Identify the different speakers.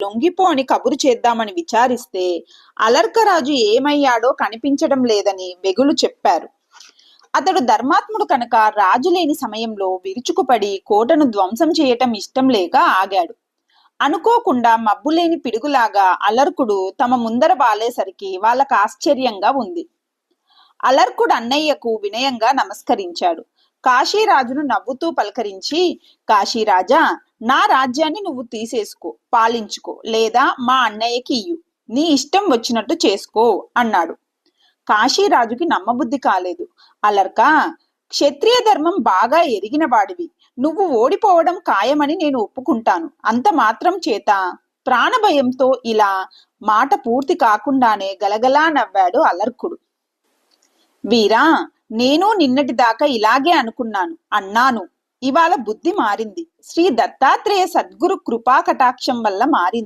Speaker 1: లొంగిపో అని కబురు చేద్దామని విచారిస్తే అలర్కరాజు ఏమయ్యాడో కనిపించడం లేదని వెగులు చెప్పారు. అతడు ధర్మాత్ముడు కనుక రాజు లేని సమయంలో విరుచుకుపడి కోటను ధ్వంసం చేయటం ఇష్టం లేక ఆగాడు. అనుకోకుండా మబ్బులేని పిడుగులాగా అలర్కుడు తమ ముందర బాలేసరికి వాళ్ళకు ఆశ్చర్యంగా ఉంది. అలర్కుడు అన్నయ్యకు వినయంగా నమస్కరించాడు. కాశీరాజును నవ్వుతూ పలకరించి, కాశీరాజా, నా రాజ్యాన్ని నువ్వు తీసేసుకో, పాలించుకో, లేదా మా అన్నయ్యకి ఇయ్యు, నీ ఇష్టం వచ్చినట్టు చేసుకో అన్నాడు. కాశీరాజుకి నమ్మబుద్ధి కాలేదు. అలర్కా, క్షత్రియ ధర్మం బాగా ఎరిగిన వాడివి, నువ్వు ఓడిపోవడం ఖాయమని నేను ఒప్పుకుంటాను. అంత మాత్రం చేత ప్రాణభయంతో ఇలా మాట పూర్తి కాకుండానే గలగలా నవ్వాడు అలర్కుడు. వీరా, నేను నిన్నటి దాకా ఇలాగే అన్నాను. ఇవాళ బుద్ధి మారింది. శ్రీ దత్తాత్రేయ సద్గురు కృపా కటాక్షం వల్ల మారింది.